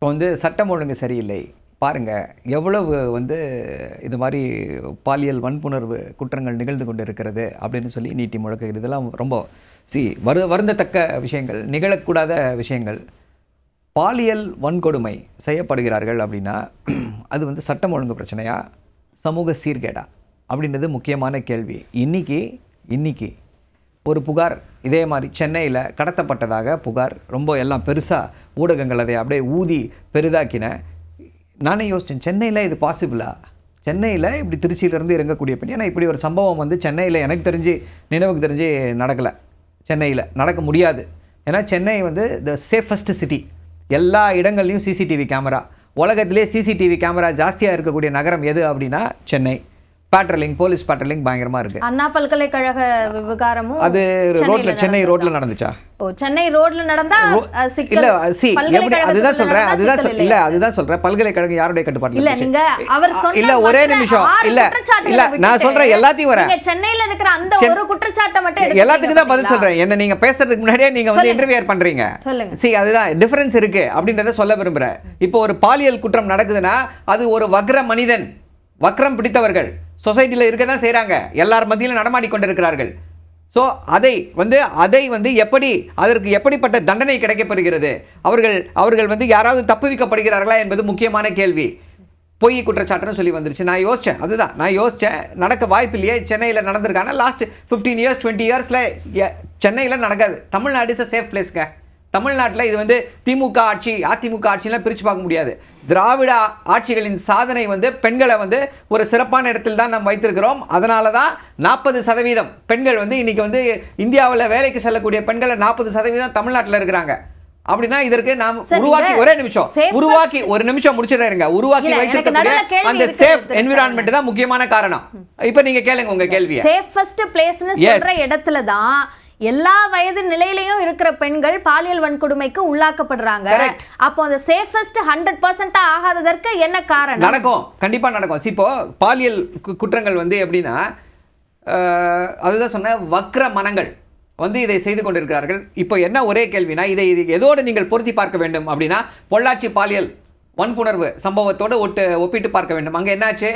இப்போ சட்டம் ஒழுங்கு சரியில்லை பாருங்கள், எவ்வளவு இது மாதிரி பாலியல் வன்புணர்வு குற்றங்கள் நிகழ்ந்து கொண்டு இருக்கிறது அப்படின்னு சொல்லி நீட்டி முழக்குகிறது. இதெல்லாம் ரொம்ப வருந்தத்தக்க விஷயங்கள், நிகழக்கூடாத விஷயங்கள். பாலியல் வன்கொடுமை செய்யப்படுகிறார்கள் அப்படின்னா அது சட்டம் ஒழுங்கு பிரச்சனையா, சமூக சீர்கேடா அப்படின்றது முக்கியமான கேள்வி. இன்னைக்கு ஒரு புகார் இதே மாதிரி சென்னையில் கடத்தப்பட்டதாக புகார், ரொம்ப எல்லாம் பெருசாக ஊடகங்கள் அதை அப்படியே ஊதி பெரிதாக்கின. நானே யோசித்தேன், சென்னையில் இது பாசிபிளா? சென்னையில் இப்படி திருச்சியிலேருந்து இறங்கக்கூடிய பெண், ஏன்னா இப்படி ஒரு சம்பவம் சென்னையில் எனக்கு தெரிஞ்சு நினைவுக்கு தெரிஞ்சு நடக்கலை. சென்னையில் நடக்க முடியாது. ஏன்னா சென்னை த சேஃபஸ்ட் சிட்டி. எல்லா இடங்கள்லையும் சிசிடிவி கேமரா. உலகத்திலே சிசிடிவி கேமரா ஜாஸ்தியாக இருக்கக்கூடிய நகரம் எது அப்படின்னா சென்னை. பேட்ரோலிங், போலீஸ் பேட்ரோலிங் பயங்கரமாக இருக்குது. அண்ணா பல்கலைக்கழக விவகாரமும் அது சென்னை ரோட்டில் நடந்துச்சா? சென்னை ரோட்ல நடந்தா இல்ல அதுதான் சொல்றேன் பல்கலைக்கழகம் யாருடைய கட்டுப்பாட்டுல இல்ல? நீங்க அவர் சொன்ன இல்ல ஒரே நிமிஷம் இல்ல நான் சொல்றேன் எல்லாத்தையும் வரேன். சென்னையில இருக்கிற அந்த ஒரு குற்றச்சாட்டை மட்டும் எல்லாத்துக்கும் தான் பதில் சொல்றேன். என்ன நீங்க பேசுறதுக்கு முன்னாடியே நீங்க இன்டர்வியூ பண்றீங்க. அதுதான் டிஃபரன்ஸ் இருக்கு அப்படின்றத சொல்ல விரும்புறேன். இப்போ ஒரு பாலியல் குற்றம் நடக்குதுன்னா அது ஒரு வக்ர மனிதன், வக்ரம் பிடித்தவர்கள் சொசைட்டியில் இருக்க தான் செய்கிறாங்க, எல்லார் மத்தியிலும் நடமாடி கொண்டிருக்கிறார்கள். ஸோ அதை எப்படி, அதற்கு எப்படிப்பட்ட தண்டனை கிடைக்கப்பெறுகிறது? அவர்கள் யாராவது தப்புவிக்கப்படுகிறார்களா என்பது முக்கியமான கேள்வி. பொய் குற்றச்சாட்டுன்னு சொல்லி வந்துருச்சு. நான் யோசித்தேன் நடக்க வாய்ப்பு இல்லையே. சென்னையில் நடந்திருக்காங்க. லாஸ்ட் 15 இயர்ஸ் 20 இயர்ஸில் சென்னையில் நடக்காது. தமிழ்நாடு இஸ் அ சேஃப் பிளேஸ்ங்க. தமிழ்நாட்டில் இது திமுக ஆட்சி அதிமுக ஆட்சியெலாம் பிரித்து பார்க்க முடியாது. திராவிட ஆட்சிகளின் சாதனை பெண்களை ஒரு சிறப்பான இடத்தில் தான் நாம் வைத்திருக்கிறோம். அதனால தான் 40% பெண்கள் இன்னைக்கு இந்தியாவில் வேலைக்கு செல்லக்கூடிய பெண்கள் 40% தமிழ்நாட்டில் இருக்கிறாங்க. அப்படின்னா இதற்கு நாம் உருவாக்கி ஒரு நிமிஷம் முடிச்சிடுறேங்க. உருவாக்கி வைத்திருக்கக்கூடிய அந்த சேஃப் என்விரான்மெண்ட் தான் முக்கியமான காரணம். இப்போ நீங்க கேளுங்க உங்க கேள்வியை. சேஃபஸ்ட் பிளேஸ்னு சொல்ற இடத்துல தான் எல்லா வயது நிலையிலையும் இருக்கிற பெண்கள் பாலியல் வன்கொடுமைக்கு உள்ளாக்கப்படுறாங்க. அப்போ அந்த சேஃபஸ்ட் 100% ஆகாததற்கு என்ன காரணம்? நடக்கும், கண்டிப்பா நடக்கும். இப்போ பாலியல் குற்றங்கள் எப்படின்னா அதுதான் சொன்ன வக்ர மனங்கள் இதை செய்து கொண்டிருக்கிறார்கள். இப்போ என்ன ஒரே கேள்வினா, இதை எதோடு நீங்கள் பொருத்தி பார்க்க வேண்டும் அப்படின்னா பொள்ளாச்சி பாலியல் வன்புணர்வு சம்பவத்தோடு ஒப்பிட்டு பார்க்க வேண்டும். அங்கே என்னாச்சு?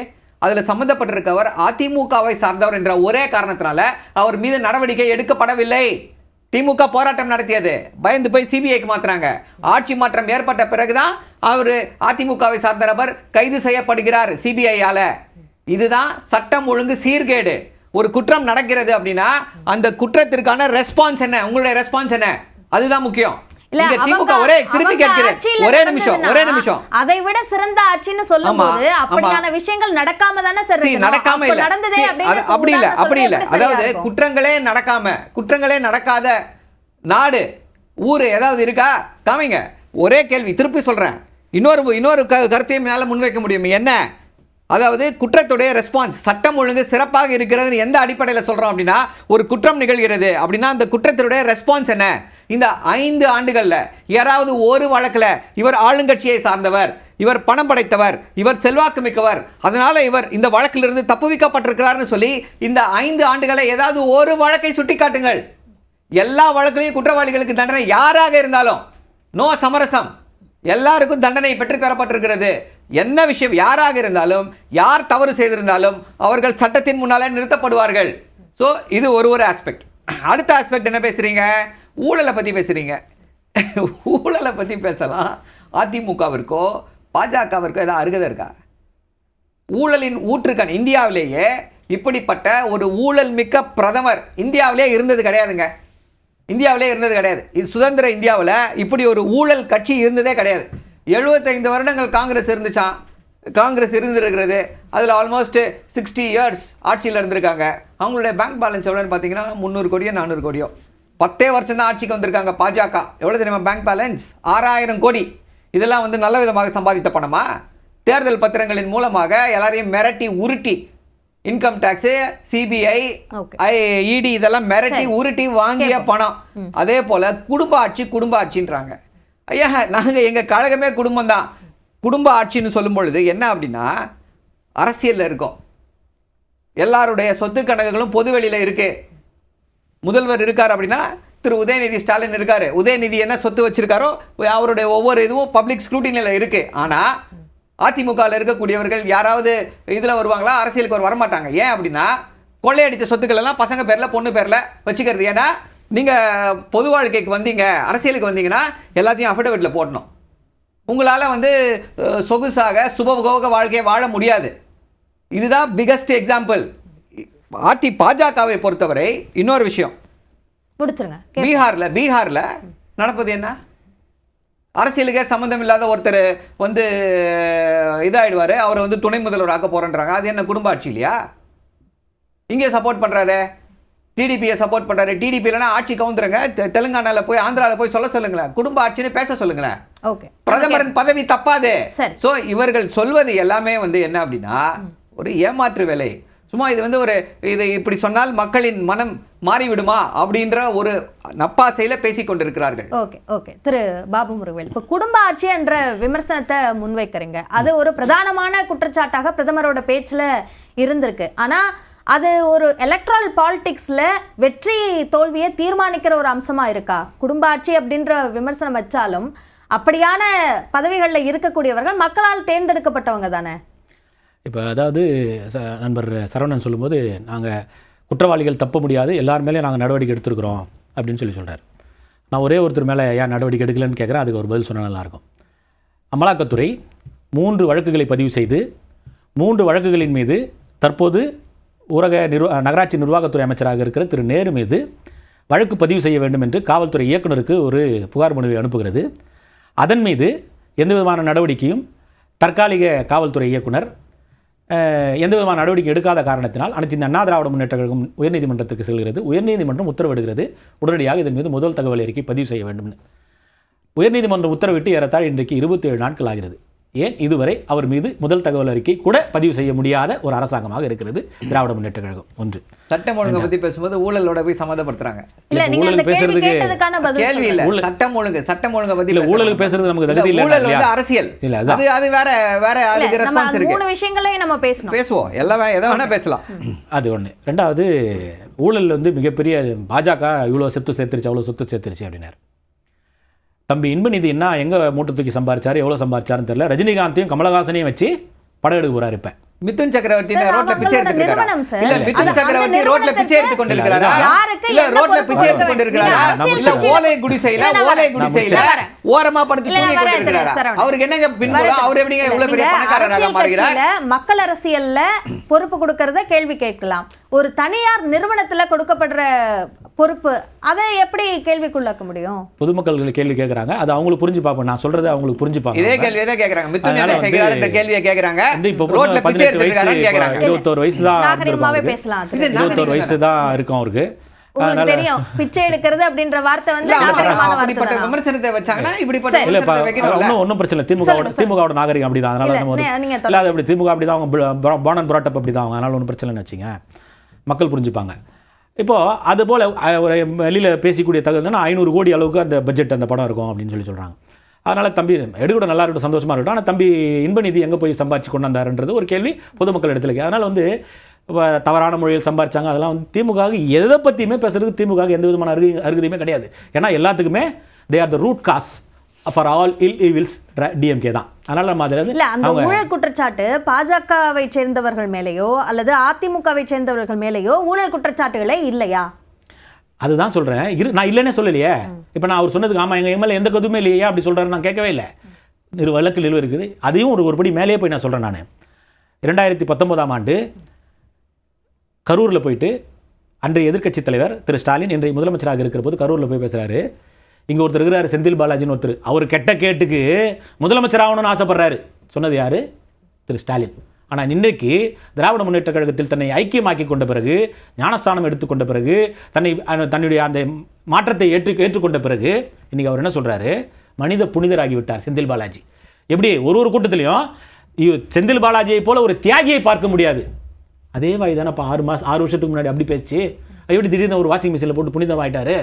அதில் சம்பந்தப்பட்டிருக்கவர் அதிமுகவை சார்ந்தவர் என்ற ஒரே காரணத்தினால அவர் மீது நடவடிக்கை எடுக்கப்படவில்லை. திமுக போராட்டம் நடத்தியது, பயந்து போய் சிபிஐக்கு மாத்துறாங்க. ஆட்சி மாற்றம் ஏற்பட்ட பிறகுதான் அவர் அதிமுகவை சார்ந்த நபர் கைது செய்யப்படுகிறார் சிபிஐயால. இதுதான் சட்டம் ஒழுங்கு சீர்கேடு. ஒரு குற்றம் நடக்கிறது அப்படின்னா அந்த குற்றத்திற்கான ரெஸ்பான்ஸ் என்ன, உங்களுடைய ரெஸ்பான்ஸ் என்ன, அதுதான் முக்கியம். ஒரே நிமிஷம். அதை விட சிறந்த ஆட்சின்னு சொல்லும்போது அப்படியான விஷயங்கள் நடக்காம தானே சார் நடக்காம இல்ல. அப்படி இல்ல. அதாவது குற்றங்களே நடக்காத நாடு ஊரு ஏதாவது இருக்கா? காமிங்க. ஒரே கேள்வி திருப்பி சொல்றேன். இன்னொரு கருத்தையும் என்னால முன்வைக்க முடியும். என்ன? அதாவது குற்றத்துடைய ரெஸ்பான்ஸ், சட்டம் ஒழுங்கு சிறப்பாக இருக்கிறது எந்த அடிப்படையில் சொல்றோம் அப்படின்னா, ஒரு குற்றம் நிகழ்கிறது அப்படின்னா அந்த குற்றத்தினுடைய ரெஸ்பான்ஸ் என்ன? இந்த 5 ஆண்டுகள்ல யாராவது ஒரு வழக்கில் இவர் ஆளுங்கட்சியை சார்ந்தவர், இவர் பணம் படைத்தவர், இவர் செல்வாக்கு மிக்கவர், அதனால இவர் இந்த வழக்கிலிருந்து தப்புவிக்கப்பட்டிருக்கிறார்னு சொல்லி இந்த 5 ஆண்டுகளை ஏதாவது ஒரு வழக்கை சுட்டி காட்டுங்கள். எல்லா வழக்கிலையும் குற்றவாளிகளுக்கு தண்டனை யாராக இருந்தாலும் நோ சமரசம், எல்லாருக்கும் தண்டனை பெற்றுத்தரப்பட்டிருக்கிறது. என்ன விஷயம் யாராக இருந்தாலும், யார் தவறு செய்திருந்தாலும் அவர்கள் சட்டத்தின் முன்னாலே நிறுத்தப்படுவார்கள். ஸோ இது ஒரு ஆஸ்பெக்ட். அடுத்த ஆஸ்பெக்ட் என்ன பேசுறீங்க? ஊழலை பற்றி பேசுறீங்க. ஊழலை பற்றி பேசலாம். அதிமுகவிற்கோ பாஜகவிற்கோ ஏதாவது அருகதை இருக்கா? ஊழலின் ஊற்றுக்கண் இந்தியாவிலேயே இப்படிப்பட்ட ஒரு ஊழல் மிக்க பிரதமர் இந்தியாவிலே இருந்தது கிடையாதுங்க. இது சுதந்திர இந்தியாவில் இப்படி ஒரு ஊழல் கட்சி இருந்ததே கிடையாது. 75 வருடங்கள் காங்கிரஸ் இருந்துச்சான். காங்கிரஸ் இருந்திருக்கிறது. அதில் ஆல்மோஸ்ட் 60 இயர்ஸ் ஆட்சியில் இருந்திருக்காங்க. அவங்களுடைய பேங்க் பேலன்ஸ் எவ்வளோன்னு பார்த்தீங்கன்னா 300 கோடியோ 400 கோடியோ. 10 வருஷம் தான் ஆட்சிக்கு வந்திருக்காங்க. பாஜக எவ்வளோ தெரியுமா பேங்க் பேலன்ஸ்? 6000 கோடி. இதெல்லாம் நல்ல விதமாக சம்பாதித்த பணமா? தேர்தல் பத்திரங்களின் மூலமாக எல்லாரையும் மிரட்டி உருட்டி, இன்கம் டாக்ஸ், சிபிஐ, இடி இதெல்லாம் மிரட்டி உருட்டி வாங்கிய பணம். அதே போல குடும்ப ஆட்சின்றாங்க. ஐயா, நாங்கள் எங்கள் கழகமே குடும்பம் தான். குடும்ப ஆட்சின்னு சொல்லும் பொழுது என்ன அப்படின்னா, அரசியலில் இருக்கோம், எல்லாருடைய சொத்து கணக்குகளும் பொதுவெளியில் இருக்கு. முதல்வர் இருக்கார் அப்படின்னா திரு உதயநிதி ஸ்டாலின் இருக்காரு. உதயநிதி என்ன சொத்து வச்சிருக்காரோ அவருடைய ஒவ்வொரு இதுவும் பப்ளிக் ஸ்க்ரூட்டினியில் இருக்கு. ஆனால் அதிமுகவில் இருக்கக்கூடியவர்கள் யாராவது இதில் வருவாங்களா? அரசியலுக்கு வரமாட்டாங்க. ஏன் அப்படின்னா கொள்ளையடித்த சொத்துக்கள் எல்லாம் பசங்க பேரில் பொண்ணு பேரில் வச்சுக்கிறது. ஏன்னா நீங்கள் பொது வாழ்க்கைக்கு வந்தீங்க, அரசியலுக்கு வந்தீங்கன்னா எல்லாத்தையும் அஃபிடவிட்டில் போடணும். உங்களால் வந்து சொகுசாக சுபபோக வாழ்க்கையை வாழ முடியாது. இதுதான் பிகஸ்ட் எக்ஸாம்பிள். பாஜகவை பொறுத்தவரை இன்னொரு விஷயம், பீகாரில் நடப்பது என்ன? அரசியலுக்கே சம்மந்தம் இல்லாத ஒருத்தர் வந்து இதாகிடுவார், அவரை வந்து துணை முதல்வர் ஆக்க போகிறேன்றாங்க. அது என்ன குடும்ப ஆட்சி இல்லையா? இங்கே சப்போர்ட் பண்ணுறாரு, டிடிபியை சப்போர்ட் பண்ணுறாரு. டிடிபி இல்லைனா ஆட்சி கவுந்துருங்க, தெலுங்கானாவில் போய் ஆந்திராவில் போய் சொல்லுங்களேன், குடும்ப ஆட்சின்னு பேச சொல்லுங்களேன். பிரதமரின் பதவி தப்பாது. ஸோ இவர்கள் சொல்வது எல்லாமே வந்து என்ன அப்படின்னா ஒரு ஏமாற்று வேலை. சும்மா இது வந்து ஒரு இது இப்படி சொன்னால் மக்களின் மனம் மாறிவிடுமா அப்படின்ற ஒரு நப்பாசையில் பேசி கொண்டிருக்கிறார்கள். ஓகே திரு பாபு முருகவேல், இப்போ குடும்ப ஆட்சி என்ற விமர்சனத்தை முன்வைக்கிறீங்க. அது ஒரு பிரதானமான குற்றச்சாட்டாக பிரதமரோட பேச்சில் இருந்திருக்கு. ஆனால் அது ஒரு எலக்ட்ரல் பாலிடிக்ஸில் வெற்றி தோல்வியை தீர்மானிக்கிற ஒரு அம்சமாக இருக்கா? குடும்ப ஆட்சி அப்படின்ற விமர்சனம் வச்சாலும் அப்படியான பதவிகளில் இருக்கக்கூடியவர்கள் மக்களால் தேர்ந்தெடுக்கப்பட்டவங்க தானே. இப்போ அதாவது நண்பர் சரவணன் சொல்லும்போது நாங்கள் குற்றவாளிகள் தப்ப முடியாது, எல்லார் மேலேயும் நாங்கள் நடவடிக்கை எடுத்துருக்குறோம் அப்படின்னு சொல்கிறார். நான் ஒரே ஒருத்தர் மேலே ஏன் நடவடிக்கை எடுக்கலன்னு கேட்குறேன். அதுக்கு ஒரு பதில் சொன்னால் நல்லாயிருக்கும். அமலாக்கத்துறை 3 வழக்குகளை பதிவு செய்து 3 வழக்குகளின் மீது தற்போது நகராட்சி நிர்வாகத்துறை அமைச்சராக இருக்கிற திரு நேரு மீது வழக்கு பதிவு செய்ய வேண்டும் என்று காவல்துறை இயக்குநருக்கு ஒரு புகார் மனுவை அனுப்புகிறது. அதன் மீது எந்த விதமான நடவடிக்கையும் தற்காலிக காவல்துறை இயக்குனர் எந்த விதமான நடவடிக்கை எடுக்காத காரணத்தினால் அனைத்து இந்த அண்ணா திராவிட முன்னேற்ற கழகம் உயர்நீதிமன்றத்துக்கு செல்கிறது. உயர்நீதிமன்றம் உத்தரவிடுகிறது, உடனடியாக இதன் மீது முதல் தகவல் அறிக்கை பதிவு செய்ய வேண்டும். உயர்நீதிமன்றம் உத்தரவிட்டு ஏறத்தாழ இன்றைக்கு 27 நாட்கள் ஆகிறது. ஏன் இதுவரை அவர் மீது முதல் தகவல் அறிக்கை கூட பதிவு செய்ய முடியாத ஒரு அரசாங்கமாக இருக்கிறது திராவிட முன்னேற்ற கழகம். ஒன்று, சட்டம் ஒழுங்கை பற்றி பேசும்போது ஊழலோட போய் சம்மந்தப்படுத்துறாங்க. ஊழல் பேசுறதுக்கு கேள்வி இல்ல, சட்டம் ஒழுங்கை பத்தி ஊழலுக்கு பேசுறது நமக்கு தகுதி இல்ல. ஊழல் வந்து அரசியல் இல்ல, அது வேற அதுக்கு ரெஸ்பான்ஸ் இருக்கு. மூணு விஷயங்களையும் நம்ம பேசுவோம், எல்லாம் எதை வேணா பேசலாம். அது ஒன்று. ரெண்டாவது, ஊழல் வந்து மிகப்பெரிய பாஜக இவ்வளோ சொத்து சேர்த்துருச்சு அவ்வளோ சொத்து சேர்த்துருச்சு அப்படின்னாரு. தம்பி இன்பநிதி என்ன எங்கே மூட்டை தூக்கி சம்பாரிச்சாரு, எவ்வளோ சம்பாரிச்சாருன்னு தெரியல. ரஜினிகாந்தையும் கமலஹாசனையும் வச்சு படம் எடுக்க போறாரு. இப்போ மிதுன் சக்கரவர்த்தி ரோட்ல பிச்சை எடுத்துக்கிறாரா? இல்ல மிதுன் சக்கரவர்த்தி ரோட்ல பிச்சை எடுத்து கொண்டிருக்கிறாரா? இல்ல ரோட்ல பிச்சை எடுத்து கொண்டிருக்கிறாரா? இல்ல ஓலை குடிசையில ஓரமா படுத்து தூங்கி கொண்டிருக்கிறாரா? அவருக்கு என்னங்க பின்புலம்? அவர் எப்படிங்க இவ்வளவு பெரிய பணக்காரராக மாறுகிறார்? மக்கள் அரசியல்ல பொறுப்பு கொடுக்கறத கேள்வி கேட்கலாம். ஒரு தனியார் நிறுவனத்துல கொடுக்கப்படுற பொறுப்பு அதை எப்படி கேள்விக்குள்ளாக்க முடியும்? பொதுமக்கள் கேள்வி கேட்கறாங்க, அது அவங்களுக்கு புரிஞ்சு பார்ப்போம். நான் சொல்றது அவங்களுக்கு புரிஞ்சுப்பாங்க. இதே கேள்வியை தான் கேட்கறாங்க. மிதுன் என்ன செய்கிறார் என்ற கேள்வியை கேட்கறாங்க. ரோட்ல பிச்சை எடுத்துக்கிறாரான்னு கேட்கறாங்க. 21 வயசு தான் பேசலாம். 21 வயசு தான் இருக்கும் அவருக்கு. தெரியும் பிச்சை எடுக்கிறது அப்படின்ற வார்த்தை வந்து அப்படிப்பட்ட விமர்சனத்தை வச்சாங்கன்னா இப்படிப்பட்ட விமர்சனத்தை வைக்கணும். ஒன்றும் பிரச்சனை. திமுகவோட நாகரிகம் அப்படிதான். அதனால நம்ம இல்ல அப்படி திமுக அப்படிதான், அவங்க பானன் புரோட்டப் அப்படிதான் அவங்க. அதனால ஒன்றும் பிரச்சனைன்னு வச்சுங்க, மக்கள் புரிஞ்சுப்பாங்க. இப்போது அதுபோல் ஒரு வெளியில் பேசிக்கூடிய தகவல் 500 கோடி அளவுக்கு அந்த பட்ஜெட் அந்த படம் இருக்கும் அப்படின்னு சொல்கிறாங்க. அதனால் தம்பி எடுக்கூட நல்லா இருக்கட்டும், சந்தோஷமாக இருக்கட்டும். ஆனால் தம்பி இன்பநிதி எங்கே போய் சம்பாரிச்சு கொண்டு வந்தாருன்றது ஒரு கேள்வி பொதுமக்கள் இடத்துல. அதனால் வந்து தவறான மொழியில் சம்பாரிச்சாங்க. அதெல்லாம் வந்து திமுக எதை பற்றியுமே பேசுறதுக்கு திமுக எந்த விதமான அருகதையுமே கிடையாது. ஏன்னா எல்லாத்துக்குமே they are the root cause for all ill evils DMK தான். அதனால நம்ம அதில் இல்லை அந்த ஊழல் குற்றச்சாட்டு பாஜகவை சேர்ந்தவர்கள் மேலேயோ அல்லது அதிமுகவை சேர்ந்தவர்கள் மேலேயோ ஊழல் குற்றச்சாட்டுகளே இல்லையா? அதுதான் சொல்கிறேன். நான் இல்லைன்னே சொல்லலையே. இப்போ நான் அவர் சொன்னதுக்கு ஆமாம் எங்கள் மேலே எந்த கதுவுமே இல்லையா அப்படி சொல்கிறாரு, நான் கேட்கவே இல்லை. வழக்கு நிலுவை இருக்குது. அதையும் ஒரு படி மேலேயே போய் நான் சொல்கிறேன். நான் 2019ஆம் ஆண்டு கரூரில் போயிட்டு அன்றைய எதிர்க்கட்சித் தலைவர் திரு ஸ்டாலின் இன்றைய முதலமைச்சராக இருக்கிற போது கரூரில் போய் பேசுகிறாரு. இங்கே ஒருத்தர் இருக்கிறாரு செந்தில் பாலாஜின்னு ஒருத்தர், அவர் கெட்ட கேட்டுக்கு முதலமைச்சர் ஆகணும்னு ஆசைப்படுறாரு. சொன்னது யார்? திரு ஸ்டாலின். ஆனால் இன்றைக்கு திராவிட முன்னேற்ற கழகத்தில் தன்னை ஐக்கியமாக்கி கொண்ட பிறகு, ஞானஸ்தானம் எடுத்துக்கொண்ட பிறகு, தன்னுடைய அந்த மாற்றத்தை ஏற்றுக்கொண்ட பிறகு இன்றைக்கி அவர் என்ன சொல்கிறாரு? மனித புனிதராகிவிட்டார் செந்தில் பாலாஜி. எப்படி ஒரு கூட்டத்திலையும் செந்தில் பாலாஜியை போல ஒரு தியாகியை பார்க்க முடியாது. அதே வாய் தானே இப்போ 6 வருஷத்துக்கு முன்னாடி அப்படி பேசிச்சு. எப்படி திடீர்னு ஒரு வாஷிங் மிஷினில் போட்டு புனிதம் ஆகிட்டாரு?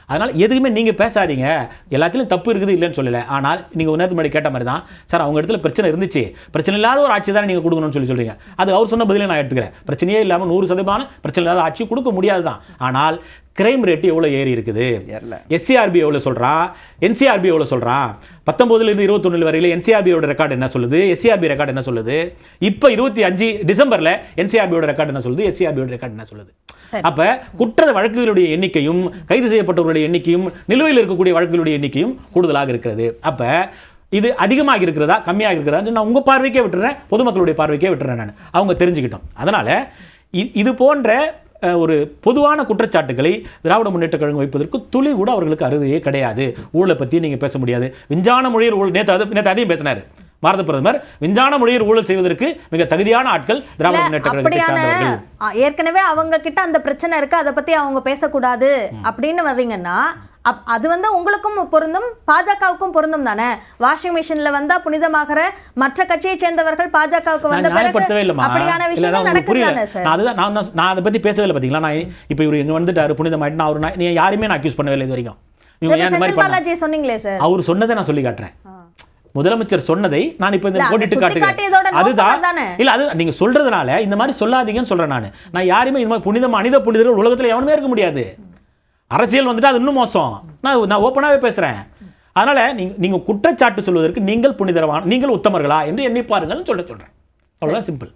அதனால் எதுவுமே நீங்கள் பேசாதீங்க, எல்லாத்துலையும் தப்பு இருக்குது இல்லைன்னு சொல்லலை. ஆனால் நீங்கள் ஒரு நேரத்துக்கு முன்னாடி கேட்ட மாதிரி தான் சார், அவங்க இடத்துல பிரச்சனை இருந்துச்சு, பிரச்சனை இல்லாத ஒரு ஆட்சி தானே நீங்கள் கொடுக்கணும்னு சொல்கிறீங்க. அது அவர் சொன்ன பதிலே நான் எடுத்துக்கிறேன். பிரச்சனையே இல்லாமல் 100% பிரச்சனை இல்லாத ஆட்சி கொடுக்க முடியாது தான். ஆனால் கிரைம் ரேட்டு எவ்வளோ ஏறி இருக்குது, எஸ்சிஆர்பி எவ்வளோ சொல்கிறான், என்சிஆர்பி எவ்வளோ சொல்கிறான், 19 21 வரையில் என்சிஆர்பியோட ரெக்கார்டு என்ன சொல்லுது, எஸ்சிஆர்பி ரெக்கார்டு என்ன சொல்லுது, இப்போ 25 டிசம்பரில் என்சிஆர்பியோட ரெக்கார்டு என்ன சொல்லுது, எஸ்சிஆர்பியோட ரெக்கார்டு என்ன சொல்லுது. அப்போ குற்ற வழக்குகளுடைய எண்ணிக்கையும் கைது செய்யப்பட்டவர்களுடைய எண்ணிக்கையும் நிலுவையில் இருக்கக்கூடிய வழக்குகளுடைய எண்ணிக்கையும் கூடுதலாக இருக்கிறது. அப்போ இது அதிகமாக இருக்கிறதா கம்மியாக இருக்கிறதா நான் உங்கள் பார்வைக்கே விட்டுறேன், பொதுமக்களுடைய பார்வைக்கே விட்டுறேன், நான் அவங்க தெரிஞ்சுக்கிட்டோம். அதனால் இது போன்ற ஒரு பொதுவான குற்றச்சாட்டுகளை திராவிட முன்னேற்ற கழகம் வைப்பதற்கு துளி கூட அவர்களுக்கு அருகதையே கிடையாது. ஊழலை பற்றி நீங்கள் பேச முடியாது. விஞ்ஞான மொழியில் ஊழல் நேற்று அதையும் பேசினார் பாரத பிரதமர். விஞ்ஞான மொழியில் ஊழல் செய்வதற்கு மிக தகுதியான ஆட்கள் திராவிட முன்னேற்ற கழகத்தை சார்ந்தவர்கள். ஏற்கனவே அவங்க கிட்ட அந்த பிரச்சனை இருக்கு, அதை பத்தி அவங்க பேசக்கூடாது அப்படின்னு வர்றீங்கன்னா அது வந்து உங்களுக்கும் பொருந்தும், பாஜகவுக்கும் பொருந்தும் தானே. வாஷிங் மிஷின்ல வந்தா புனிதமாகற மற்ற கட்சியை சேர்ந்தவர்கள் பாஜகவுக்கு வந்த அப்படியான விஷயம் நடக்குது தானே சார். அதுதான் நான் அதை பத்தி பேசவே இல்லை. பாத்தீங்களா, நான் இப்போ இவர் இங்க வந்துட்டாரு புனிதமாயிட்டு, நான் அவர் நீ யாருமே நான் அக்யூஸ் பண்ணவே இல்லை இது வரைக்கும். நீங்க ஏன் இந்த மாதிரி பாலாஜி சொன்னீங்களே சார், அவர் சொன்னதை நான் சொல்லி காட்டுறேன். முதலமைச்சர் சொன்னதை நான் இப்ப இந்த போட்டுட்டு காட்டுகிறேன். அதுதான் இல்ல, அது நீங்க சொல்றதுனால இந்த மாதிரி சொல்லாதீங்கன்னு சொல்றேன். நான் யாருமே இந்த மாதிரி புனித மனித புனிதர்கள் உலகத்துல எவனுமே இருக்க முடியாது. அரசியல் வந்துட்டு அது இன்னும் மோசம். நான் ஓப்பனாகவே பேசுகிறேன். அதனால் நீங்கள் குற்றச்சாட்டு சொல்வதற்கு நீங்கள் புனிதரவான, நீங்கள் உத்தமர்களா என்று எண்ணி பாருங்கள்னு சொல்கிறேன். அவ்வளோதான், சிம்பிள்.